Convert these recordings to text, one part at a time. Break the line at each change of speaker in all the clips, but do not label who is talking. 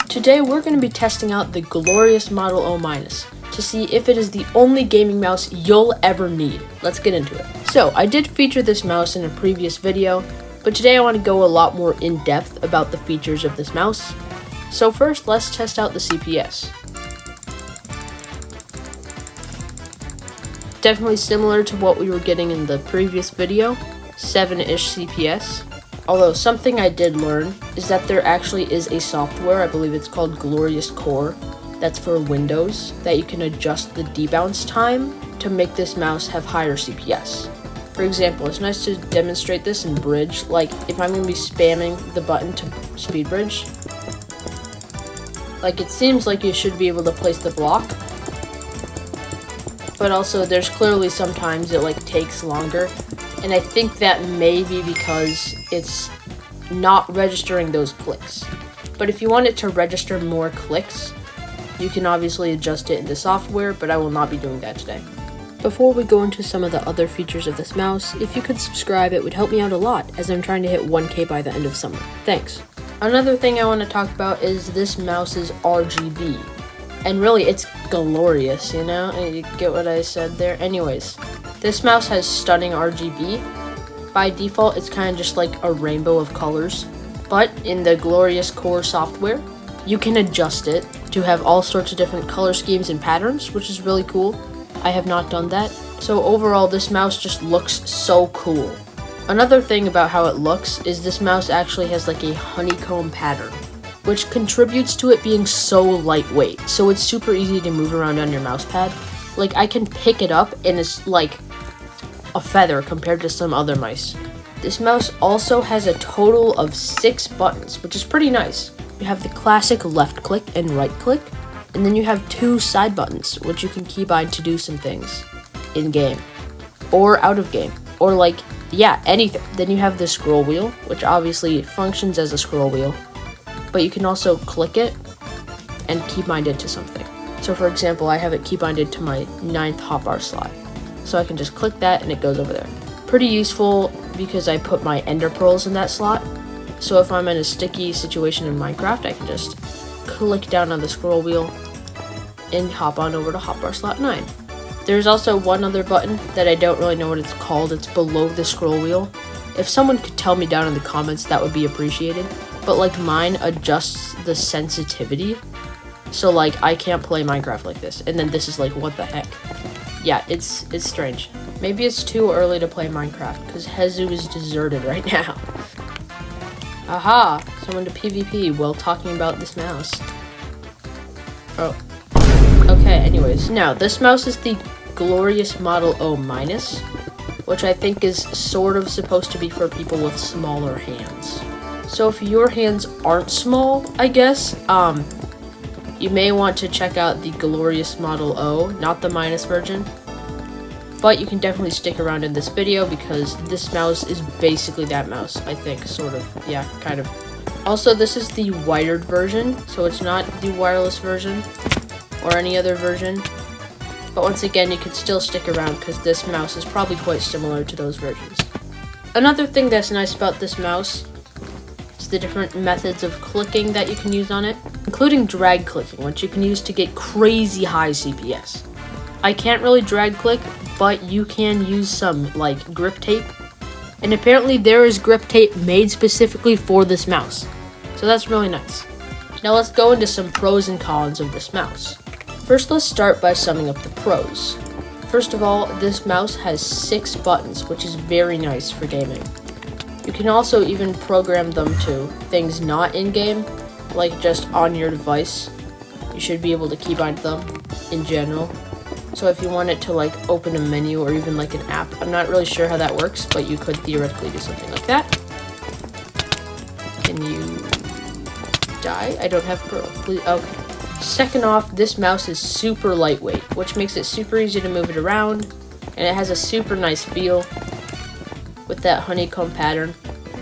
Today we're going to be testing out the glorious Model O- to see if it is the only gaming mouse you'll ever need. Let's get into it. So I did feature this mouse in a previous video, but today I want to go a lot more in depth about the features of this mouse. So first, let's test out the CPS. Definitely similar to what we were getting in the previous video, 7-ish CPS. Although something I did learn is that there actually is a software, I believe it's called Glorious Core, that's for Windows, that you can adjust the debounce time to make this mouse have higher CPS. For example, it's nice to demonstrate this in Bridge, like if I'm going to be spamming the button to speed bridge, like it seems like you should be able to place the block, but also there's clearly sometimes it like takes longer, and I think that may be because it's not registering those clicks. But if you want it to register more clicks, you can obviously adjust it in the software, but I will not be doing that today. Before we go into some of the other features of this mouse, if you could subscribe, it would help me out a lot, as I'm trying to hit 1K by the end of summer. Thanks. Another thing I want to talk about is this mouse's RGB. And really, it's glorious, you know? You get what I said there? Anyways, this mouse has stunning RGB. By default, it's kind of just like a rainbow of colors. But in the Glorious Core software, you can adjust it to have all sorts of different color schemes and patterns, which is really cool. I have not done that. So overall, this mouse just looks so cool. Another thing about how it looks is this mouse actually has like a honeycomb pattern, which contributes to it being so lightweight. So it's super easy to move around on your mouse pad. Like I can pick it up and it's like a feather compared to some other mice. This mouse also has a total of 6 buttons, which is pretty nice. You have the classic left click and right click, and then you have 2 side buttons, which you can keybind to do some things in game or out of game, or like, yeah, anything. Then you have the scroll wheel, which obviously functions as a scroll wheel, but you can also click it and keybind it to something. So for example, I have it keybinded to my 9th hotbar slot. So I can just click that and it goes over there. Pretty useful because I put my ender pearls in that slot. So if I'm in a sticky situation in Minecraft, I can just click down on the scroll wheel and hop on over to hotbar slot 9. There's also one other button that I don't really know what it's called. It's below the scroll wheel. If someone could tell me down in the comments, that would be appreciated. But like mine adjusts the sensitivity. So like I can't play Minecraft like this. And then this is like, what the heck? Yeah, it's strange. Maybe it's too early to play Minecraft because Hezu is deserted right now. Aha! Someone to PvP while talking about this mouse. Oh. Okay, anyways. Now, this mouse is the Glorious Model O-, which I think is sort of supposed to be for people with smaller hands. So if your hands aren't small, I guess, you may want to check out the Glorious Model O, not the minus version. But you can definitely stick around in this video because this mouse is basically that mouse, I think, sort of. Yeah, kind of. Also, this is the wired version, so it's not the wireless version or any other version. But once again, you can still stick around because this mouse is probably quite similar to those versions. Another thing that's nice about this mouse is the different methods of clicking that you can use on it, including drag clicking, which you can use to get crazy high CPS. I can't really drag click, but you can use some like grip tape, and apparently there is grip tape made specifically for this mouse, so that's really nice. Now let's go into some pros and cons of this mouse. First, let's start by summing up the pros. First of all, this mouse has 6 buttons, which is very nice for gaming. You can also even program them to things not in game, like just on your device. You should be able to keybind them in general. So if you want it to like open a menu or even like an app, I'm not really sure how that works, but you could theoretically do something like that. Can you die? I don't have pearl. Please. Okay. Second off, this mouse is super lightweight, which makes it super easy to move it around, and it has a super nice feel with that honeycomb pattern.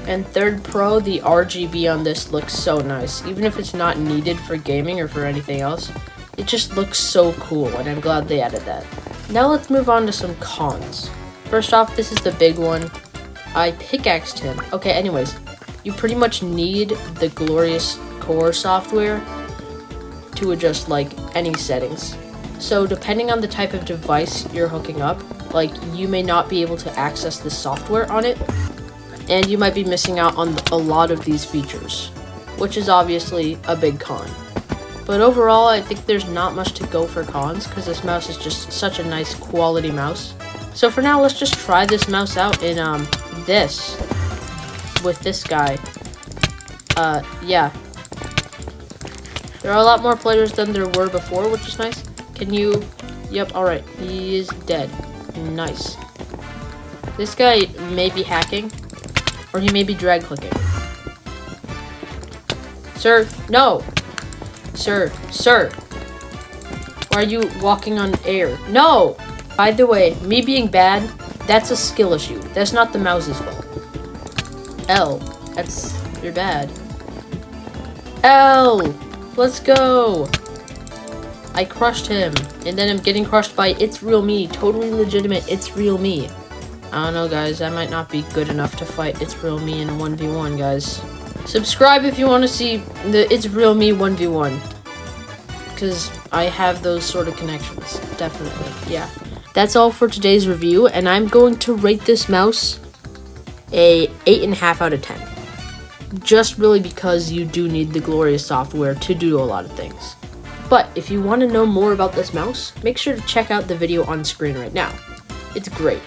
And third pro, the RGB on this looks so nice, even if it's not needed for gaming or for anything else. It just looks so cool, and I'm glad they added that. Now let's move on to some cons. First off, this is the big one. I pickaxed him. Okay, anyways, you pretty much need the Glorious Core software to adjust like any settings. So depending on the type of device you're hooking up, like you may not be able to access the software on it, and you might be missing out on a lot of these features, which is obviously a big con. But overall, I think there's not much to go for cons because this mouse is just such a nice quality mouse. So for now, let's just try this mouse out in with this guy. Yeah. There are a lot more players than there were before, which is nice. Can you... Yep, alright. He is dead. Nice. This guy may be hacking, or he may be drag clicking. Sir, no! Sir, why are you walking on air? No! By the way, me being bad, that's a skill issue. That's not the mouse's fault. L, you're bad. L, let's go! I crushed him, and then I'm getting crushed by It's Real Me. Totally legitimate It's Real Me. I don't know, guys. I might not be good enough to fight It's Real Me in a 1v1, guys. Subscribe if you want to see the It's Real Me 1v1. Because I have those sort of connections. Definitely, yeah. That's all for today's review, and I'm going to rate this mouse a 8.5 out of 10. Just really because you do need the glorious software to do a lot of things. But if you want to know more about this mouse, make sure to check out the video on screen right now. It's great.